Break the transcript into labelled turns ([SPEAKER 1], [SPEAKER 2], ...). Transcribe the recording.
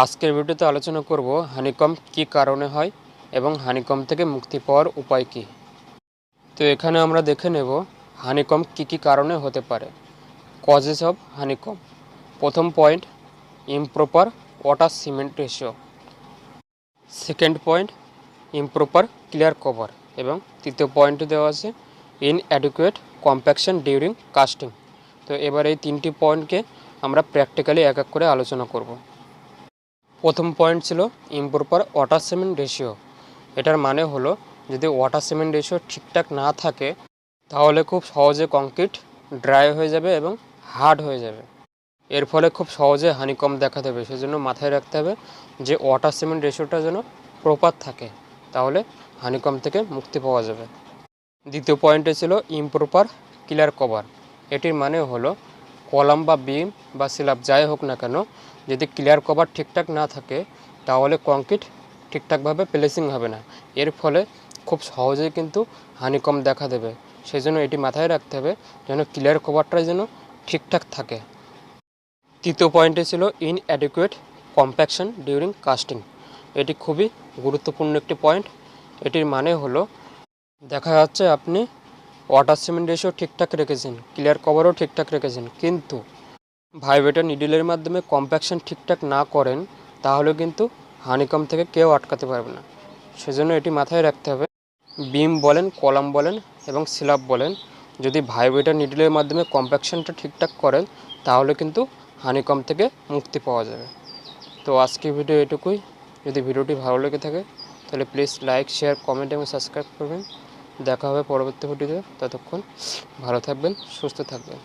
[SPEAKER 1] আজকের ভিডিওতে আলোচনা করব হানিকম্ব কী কারণে হয় এবং হানিকম্ব থেকে মুক্তি পাওয়ার উপায় কী। তো এখানে আমরা দেখে নেব হানিকম্ব কী কী কারণে হতে পারে। Causes of honeycomb. প্রথম point, improper water cement ratio. Second point, improper clear cover. এবং তৃতীয় পয়েন্টে দেওয়া আছে ইনঅ্যাডিকুয়েট কম্প্যাকশন ডিউরিং কাস্টিং। তো এবার এই তিনটি পয়েন্টকে আমরা প্র্যাকটিক্যালি এক এক করে আলোচনা করব। প্রথম পয়েন্ট ছিল ইমপ্রপার ওয়াটার সিমেন্ট রেশিও। এটার মানে হলো যদি ওয়াটার সিমেন্ট রেশিও ঠিকঠাক না থাকে তাহলে খুব সহজে কংক্রিট ড্রাই হয়ে যাবে এবং হার্ড হয়ে যাবে। এর ফলে খুব সহজে হানিকম্ব দেখা দেবে। সেজন্য মাথায় রাখতে হবে যে ওয়াটার সিমেন্ট রেশিওটা যেন প্রপার থাকে, তাহলে হানিকম্ব থেকে মুক্তি পাওয়া যাবে। দ্বিতীয় পয়েন্টে ছিল ইমপ্রপার ক্লিয়ার কভার। এটির মানে হলো কলাম বা বিম বা স্ল্যাব যাই হোক না কেন, যদি ক্লিয়ার কভার ঠিকঠাক না থাকে তাহলে কংক্রিট ঠিকঠাকভাবে প্লেসিং হবে না। এর ফলে খুব সহজেই কিন্তু হানিকম্ব দেখা দেবে। সেই জন্য এটি মাথায় রাখতে হবে যেন ক্লিয়ার কভারটা যেন ঠিকঠাক থাকে। তৃতীয় পয়েন্টে ছিল ইনঅ্যাডিকুয়েট কম্প্যাকশন ডিউরিং কাস্টিং। এটি খুবই গুরুত্বপূর্ণ একটি পয়েন্ট। এটির মানে হলো দেখা যাচ্ছে আপনি ওয়াটার সিমেন্ট রেশিও ঠিকঠাক রেখেছেন, ক্লিয়ার কভারও ঠিকঠাক রেখেছেন, কিন্তু ভাইব্রেটর নিডলের মাধ্যমে কম্প্যাকশন ঠিকঠাক না করেন তাহলে কিন্তু হানিকম্ব থেকে কেউ আটকাতে পারবে না। সেজন্য এটি মাথায় রাখতে হবে। বিম বলেন, কলাম বলেন এবং স্ল্যাব বলেন, যদি ভাইব্রেটর নিডলের মাধ্যমে কম্প্যাকশনটা ঠিকঠাক করেন তাহলে কিন্তু হানিকম্ব থেকে মুক্তি পাওয়া যাবে। তো আজকের ভিডিও এটুকুই। যদি ভিডিওটি ভালো লেগে থাকে তাহলে প্লিজ লাইক, শেয়ার, কমেন্ট এবং সাবস্ক্রাইব করবেন। দেখা হবে পরবর্তী ভিডিওতে। ততক্ষণ ভালো থাকবেন, সুস্থ থাকবেন।